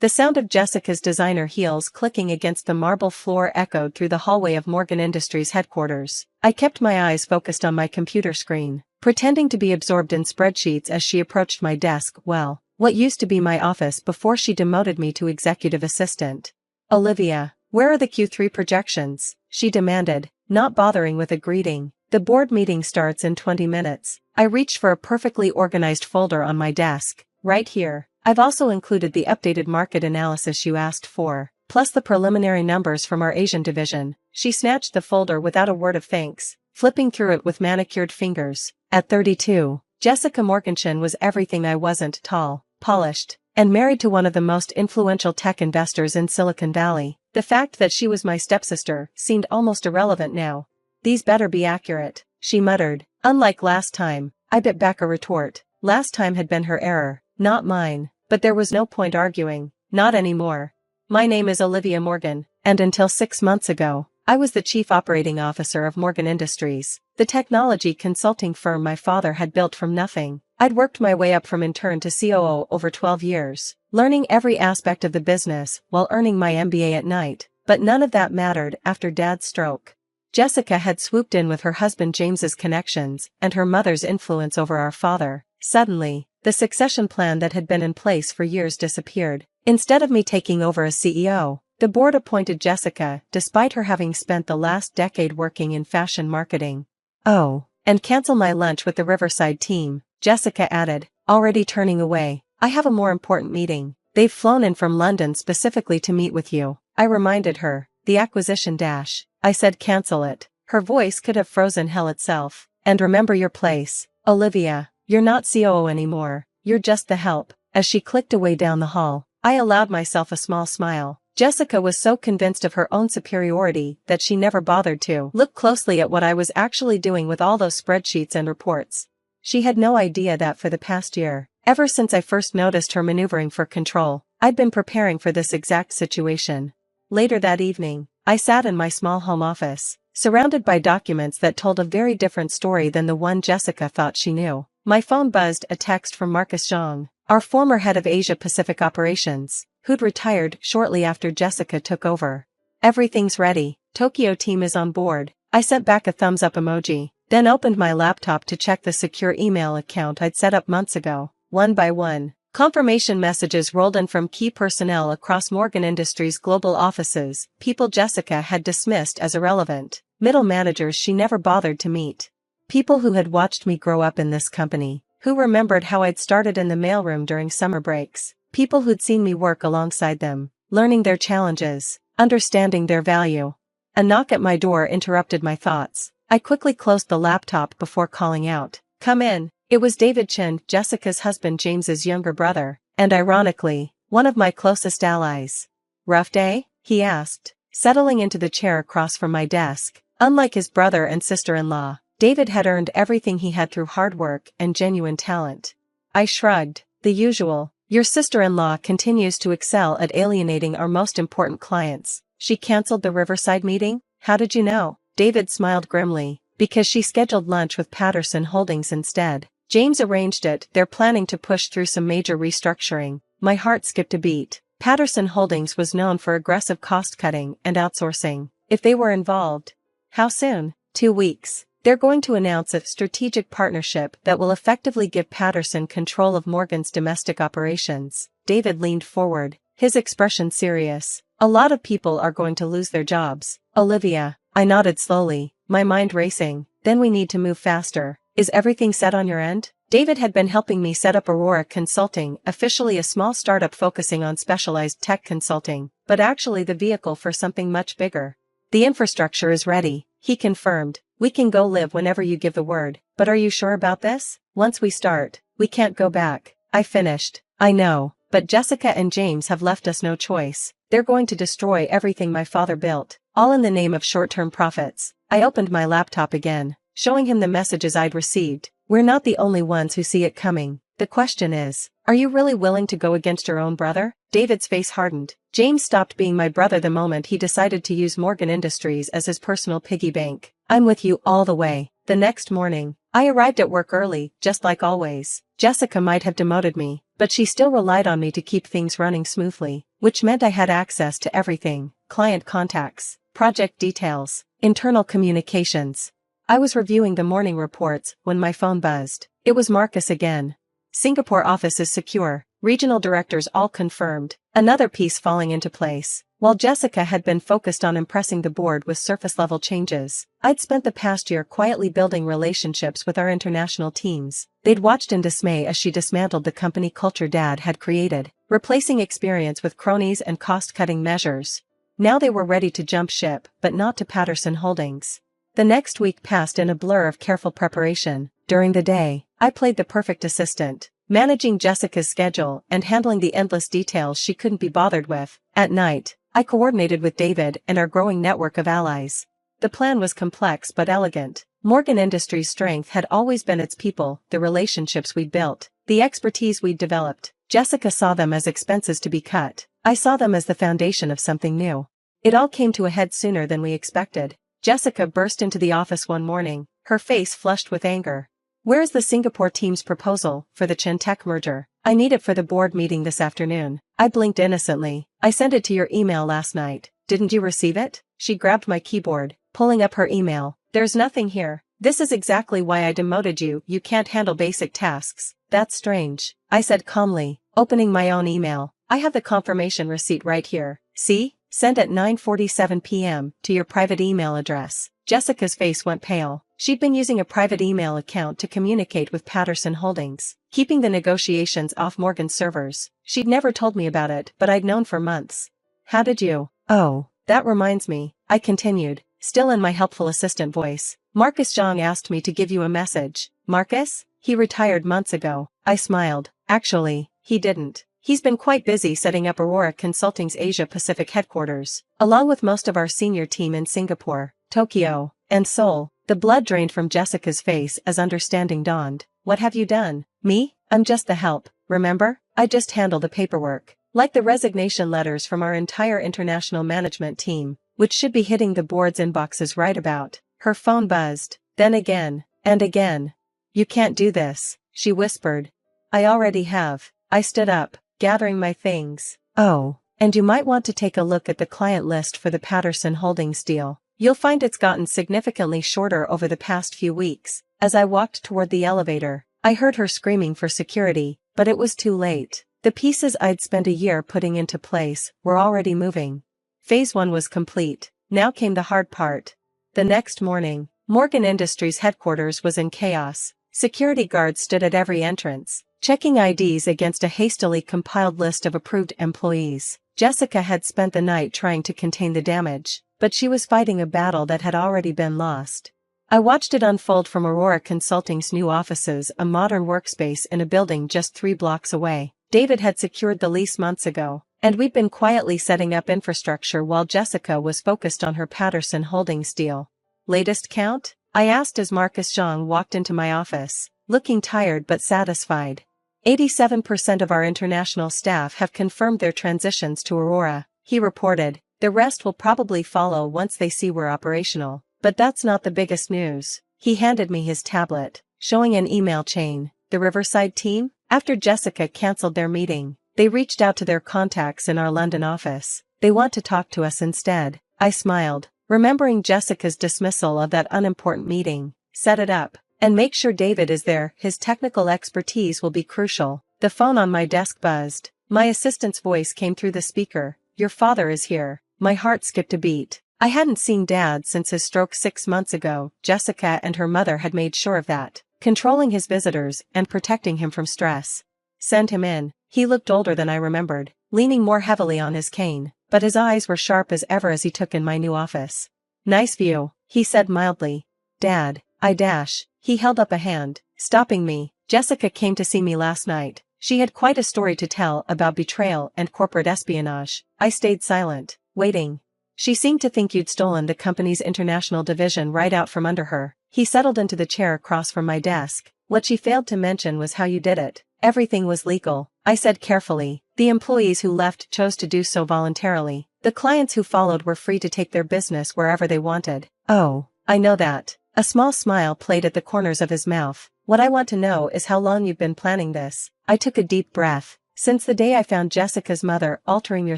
The sound of Jessica's designer heels clicking against the marble floor echoed through the hallway of Morgan Industries headquarters. I kept my eyes focused on my computer screen, pretending to be absorbed in spreadsheets as she approached my desk. Well, what used to be my office before she demoted me to executive assistant. Olivia, where are the Q3 projections? She demanded, not bothering with a greeting. The board meeting starts in 20 minutes. I reached for a perfectly organized folder on my desk. Right here. I've also included the updated market analysis you asked for, plus the preliminary numbers from our Asian division. She snatched the folder without a word of thanks, flipping through it with manicured fingers. At 32, Jessica Morgenstern was everything I wasn't: tall, polished, and married to one of the most influential tech investors in Silicon Valley. The fact that she was my stepsister seemed almost irrelevant now. These better be accurate, she muttered. Unlike last time, I bit back a retort. Last time had been her error, not mine, but there was no point arguing. Not anymore. My name is Olivia Morgan, and until 6 months ago, I was the chief operating officer of Morgan Industries, the technology consulting firm my father had built from nothing. I'd worked my way up from intern to COO over 12 years, learning every aspect of the business while earning my MBA at night, but none of that mattered after Dad's stroke. Jessica had swooped in with her husband James's connections and her mother's influence over our father. Suddenly, the succession plan that had been in place for years disappeared. Instead of me taking over as CEO, the board appointed Jessica, despite her having spent the last decade working in fashion marketing. Oh, and cancel my lunch with the Riverside team, Jessica added, already turning away. I have a more important meeting. They've flown in from London specifically to meet with you. I reminded her. The acquisition dash. I said cancel it. Her voice could have frozen hell itself. And remember your place, Olivia. You're not COO anymore. You're just the help. As she clicked away down the hall, I allowed myself a small smile. Jessica was so convinced of her own superiority that she never bothered to look closely at what I was actually doing with all those spreadsheets and reports. She had no idea that for the past year, ever since I first noticed her maneuvering for control, I'd been preparing for this exact situation. Later that evening, I sat in my small home office, surrounded by documents that told a very different story than the one Jessica thought she knew. My phone buzzed, a text from Marcus Zhang, our former head of Asia-Pacific operations, who'd retired shortly after Jessica took over. Everything's ready. Tokyo team is on board. I sent back a thumbs up emoji, then opened my laptop to check the secure email account I'd set up months ago. One by one, confirmation messages rolled in from key personnel across Morgan Industries' global offices, people Jessica had dismissed as irrelevant, middle managers she never bothered to meet. People who had watched me grow up in this company, who remembered how I'd started in the mailroom during summer breaks, people who'd seen me work alongside them, learning their challenges, understanding their value. A knock at my door interrupted my thoughts. I quickly closed the laptop before calling out, "Come in." It was David Chen, Jessica's husband, James's younger brother, and ironically, one of my closest allies. "Rough day?" he asked, settling into the chair across from my desk. Unlike his brother and sister-in-law, David had earned everything he had through hard work and genuine talent. I shrugged. The usual. Your sister-in-law continues to excel at alienating our most important clients. She canceled the Riverside meeting? How did you know? David smiled grimly. Because she scheduled lunch with Patterson Holdings instead. James arranged it. They're planning to push through some major restructuring. My heart skipped a beat. Patterson Holdings was known for aggressive cost-cutting and outsourcing. If they were involved. How soon? 2 weeks. They're going to announce a strategic partnership that will effectively give Patterson control of Morgan's domestic operations. David leaned forward, his expression serious. A lot of people are going to lose their jobs. Olivia, I nodded slowly, my mind racing. Then we need to move faster. Is everything set on your end? David had been helping me set up Aurora Consulting, officially a small startup focusing on specialized tech consulting, but actually the vehicle for something much bigger. The infrastructure is ready, he confirmed. We can go live whenever you give the word. But are you sure about this? Once we start, we can't go back. I finished. I know, but Jessica and James have left us no choice. They're going to destroy everything my father built, all in the name of short-term profits. I opened my laptop again, showing him the messages I'd received. We're not the only ones who see it coming. The question is, are you really willing to go against your own brother? David's face hardened. James stopped being my brother the moment he decided to use Morgan Industries as his personal piggy bank. I'm with you all the way. The next morning, I arrived at work early, just like always. Jessica might have demoted me, but she still relied on me to keep things running smoothly, which meant I had access to everything: client contacts, project details, internal communications. I was reviewing the morning reports when my phone buzzed. It was Marcus again. Singapore office is secure, regional directors all confirmed, another piece falling into place. While Jessica had been focused on impressing the board with surface-level changes, I'd spent the past year quietly building relationships with our international teams. They'd watched in dismay as she dismantled the company culture Dad had created, replacing experience with cronies and cost-cutting measures. Now they were ready to jump ship, but not to Patterson Holdings. The next week passed in a blur of careful preparation. During the day, I played the perfect assistant, managing Jessica's schedule and handling the endless details she couldn't be bothered with. At night, I coordinated with David and our growing network of allies. The plan was complex but elegant. Morgan Industries' strength had always been its people, the relationships we'd built, the expertise we'd developed. Jessica saw them as expenses to be cut. I saw them as the foundation of something new. It all came to a head sooner than we expected. Jessica burst into the office one morning, her face flushed with anger. "Where's the Singapore team's proposal for the Chintech merger? I need it for the board meeting this afternoon." I blinked innocently. "I sent it to your email last night. Didn't you receive it?" She grabbed my keyboard, pulling up her email. "There's nothing here. This is exactly why I demoted you. You can't handle basic tasks." "That's strange," I said calmly, opening my own email. "I have the confirmation receipt right here. See? Sent at 9:47 p.m. to your private email address." Jessica's face went pale. She'd been using a private email account to communicate with Patterson Holdings, keeping the negotiations off Morgan's servers. She'd never told me about it, but I'd known for months. "How did you?" "Oh, that reminds me," I continued, still in my helpful assistant voice. "Marcus Zhang asked me to give you a message." "Marcus? He retired months ago." I smiled. "Actually, he didn't. He's been quite busy setting up Aurora Consulting's Asia-Pacific headquarters, along with most of our senior team in Singapore, Tokyo, and Seoul." The blood drained from Jessica's face as understanding dawned. "What have you done?" "Me? I'm just the help, remember? I just handle the paperwork. Like the resignation letters from our entire international management team, which should be hitting the board's inboxes right about." Her phone buzzed, then again, and again. "You can't do this," she whispered. "I already have." I stood up, gathering my things. "Oh, and you might want to take a look at the client list for the Patterson Holdings deal. You'll find it's gotten significantly shorter over the past few weeks." As I walked toward the elevator, I heard her screaming for security, but it was too late. The pieces I'd spent a year putting into place were already moving. Phase 1 was complete. Now came the hard part. The next morning, Morgan Industries headquarters was in chaos. Security guards stood at every entrance, checking IDs against a hastily compiled list of approved employees. Jessica had spent the night trying to contain the damage, but she was fighting a battle that had already been lost. I watched it unfold from Aurora Consulting's new offices, a modern workspace in a building just 3 blocks away. David had secured the lease months ago, and we'd been quietly setting up infrastructure while Jessica was focused on her Patterson Holdings deal. "Latest count?" I asked as Marcus Zhang walked into my office, looking tired but satisfied. 87% of our international staff have confirmed their transitions to Aurora," he reported. "The rest will probably follow once they see we're operational. But that's not the biggest news." He handed me his tablet, showing an email chain. "The Riverside team? After Jessica canceled their meeting, they reached out to their contacts in our London office. They want to talk to us instead." I smiled, remembering Jessica's dismissal of that unimportant meeting. "Set it up. And make sure David is there. His technical expertise will be crucial." The phone on my desk buzzed. My assistant's voice came through the speaker. "Your father is here." My heart skipped a beat. I hadn't seen Dad since his stroke 6 months ago. Jessica and her mother had made sure of that, controlling his visitors and protecting him from stress. "Send him in." He looked older than I remembered, leaning more heavily on his cane, but his eyes were sharp as ever as he took in my new office. "Nice view," he said mildly. "Dad, I dash." He held up a hand, stopping me. "Jessica came to see me last night. She had quite a story to tell about betrayal and corporate espionage." I stayed silent, waiting. "She seemed to think you'd stolen the company's international division right out from under her." He settled into the chair across from my desk. "What she failed to mention was how you did it." "Everything was legal," I said carefully. "The employees who left chose to do so voluntarily. The clients who followed were free to take their business wherever they wanted." "Oh, I know that." A small smile played at the corners of his mouth. "What I want to know is how long you've been planning this." I took a deep breath. Since the day I found Jessica's mother altering your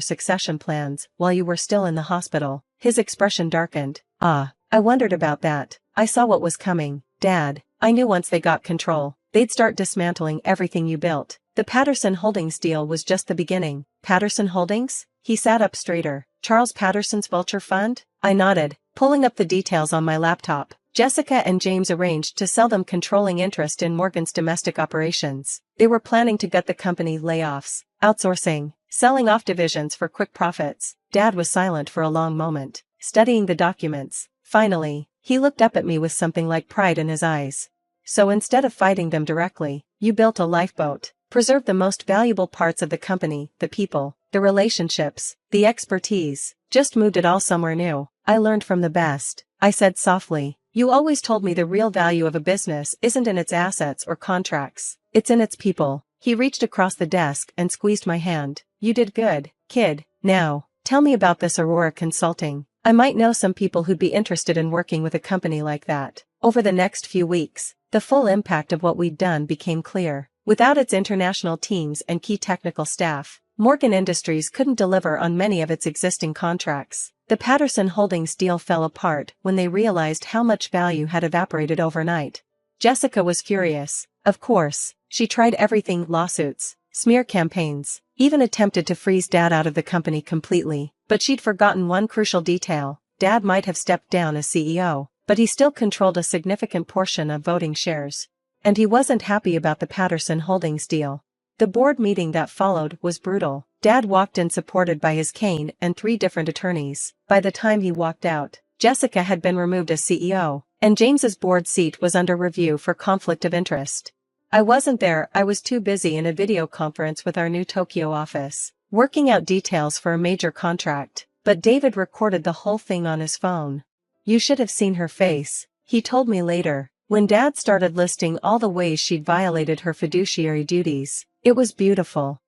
succession plans while you were still in the hospital. His expression darkened. Ah, I wondered about that. I saw what was coming, Dad. I knew once they got control, they'd start dismantling everything you built. The Patterson Holdings deal was just the beginning. Patterson Holdings? He sat up straighter. Charles Patterson's Vulture Fund? I nodded, pulling up the details on my laptop. Jessica and James arranged to sell them controlling interest in Morgan's domestic operations. They were planning to gut the company, layoffs, outsourcing, selling off divisions for quick profits. Dad was silent for a long moment, studying the documents. Finally, he looked up at me with something like pride in his eyes. So instead of fighting them directly, you built a lifeboat, preserved the most valuable parts of the company, the people, the relationships, the expertise, just moved it all somewhere new. I learned from the best, I said softly. You always told me the real value of a business isn't in its assets or contracts, it's in its people. He reached across the desk and squeezed my hand. You did good, kid. Now, tell me about this Aurora Consulting. I might know some people who'd be interested in working with a company like that. Over the next few weeks, the full impact of what we'd done became clear. Without its international teams and key technical staff, Morgan Industries couldn't deliver on many of its existing contracts. The Patterson Holdings deal fell apart when they realized how much value had evaporated overnight. Jessica was furious. Of course, she tried everything: lawsuits, smear campaigns, even attempted to freeze Dad out of the company completely. But she'd forgotten one crucial detail. Dad might have stepped down as CEO, but he still controlled a significant portion of voting shares. And he wasn't happy about the Patterson Holdings deal. The board meeting that followed was brutal. Dad walked in supported by his cane and 3 different attorneys. By the time he walked out, Jessica had been removed as CEO, and James's board seat was under review for conflict of interest. I wasn't there. I was too busy in a video conference with our new Tokyo office, working out details for a major contract, but David recorded the whole thing on his phone. You should have seen her face, he told me later, when Dad started listing all the ways she'd violated her fiduciary duties. It was beautiful.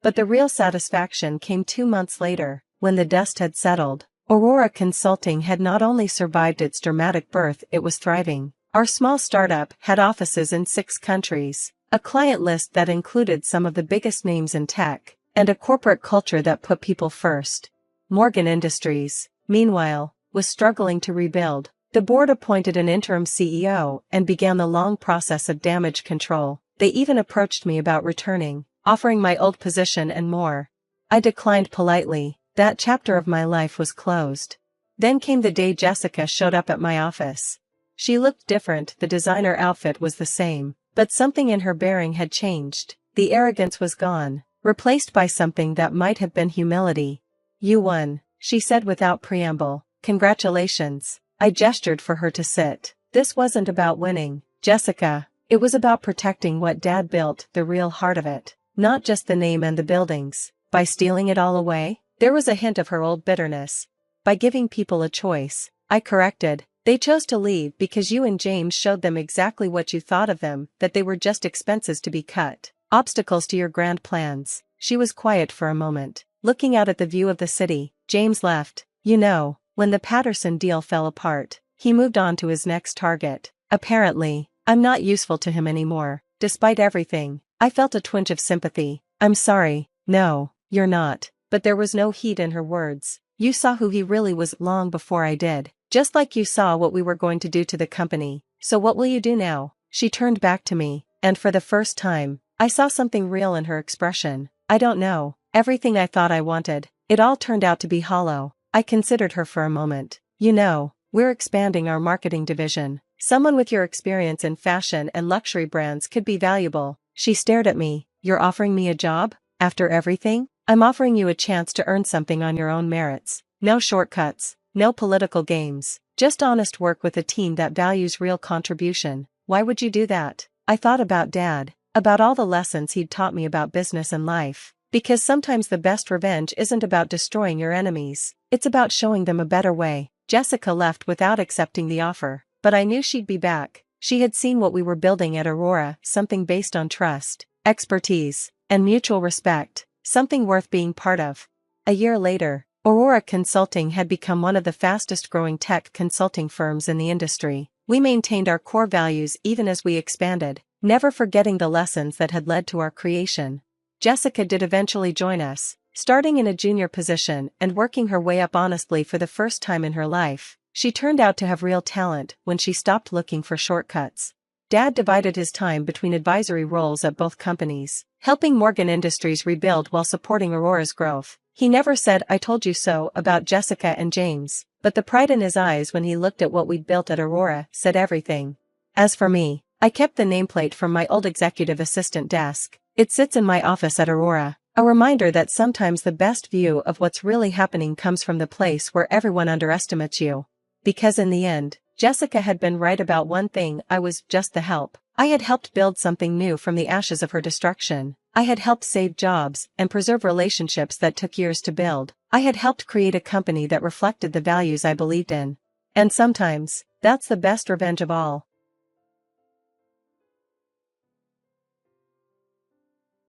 But the real satisfaction came 2 months later, when the dust had settled. Aurora Consulting had not only survived its dramatic birth, it was thriving. Our small startup had offices in 6 countries, a client list that included some of the biggest names in tech, and a corporate culture that put people first. Morgan Industries, meanwhile, was struggling to rebuild. The board appointed an interim CEO and began the long process of damage control. They even approached me about returning, offering my old position and more. I declined politely. That chapter of my life was closed. Then came the day Jessica showed up at my office. She looked different. The designer outfit was the same, but something in her bearing had changed. The arrogance was gone, replaced by something that might have been humility. You won, she said without preamble. Congratulations. I gestured for her to sit. This wasn't about winning, Jessica. It was about protecting what Dad built, the real heart of it, not just the name and the buildings. By stealing it all away? There was a hint of her old bitterness. By giving people a choice, I corrected. They chose to leave because you and James showed them exactly what you thought of them, that they were just expenses to be cut, obstacles to your grand plans. She was quiet for a moment, looking out at the view of the city. James left. You know, when the Patterson deal fell apart, he moved on to his next target. Apparently, I'm not useful to him anymore. Despite everything, I felt a twinge of sympathy. I'm sorry. No, you're not. But there was no heat in her words. You saw who he really was long before I did. Just like you saw what we were going to do to the company. So what will you do now? She turned back to me, and for the first time, I saw something real in her expression. I don't know. Everything I thought I wanted, it all turned out to be hollow. I considered her for a moment. You know, we're expanding our marketing division. Someone with your experience in fashion and luxury brands could be valuable. She stared at me. You're offering me a job? After everything? I'm offering you a chance to earn something on your own merits. No shortcuts, no political games, just honest work with a team that values real contribution. Why would you do that? I thought about Dad, about all the lessons he'd taught me about business and life. Because sometimes the best revenge isn't about destroying your enemies, it's about showing them a better way. Jessica left without accepting the offer. But I knew she'd be back. She had seen what we were building at Aurora, something based on trust, expertise, and mutual respect, something worth being part of. A year later, Aurora Consulting had become one of the fastest-growing tech consulting firms in the industry. We maintained our core values even as we expanded, never forgetting the lessons that had led to our creation. Jessica did eventually join us, starting in a junior position and working her way up honestly for the first time in her life. She turned out to have real talent when she stopped looking for shortcuts. Dad divided his time between advisory roles at both companies, helping Morgan Industries rebuild while supporting Aurora's growth. He never said "I told you so" about Jessica and James, but the pride in his eyes when he looked at what we'd built at Aurora said everything. As for me, I kept the nameplate from my old executive assistant desk. It sits in my office at Aurora, a reminder that sometimes the best view of what's really happening comes from the place where everyone underestimates you. Because in the end, Jessica had been right about one thing: I was just the help. I had helped build something new from the ashes of her destruction. I had helped save jobs and preserve relationships that took years to build. I had helped create a company that reflected the values I believed in. And sometimes, that's the best revenge of all.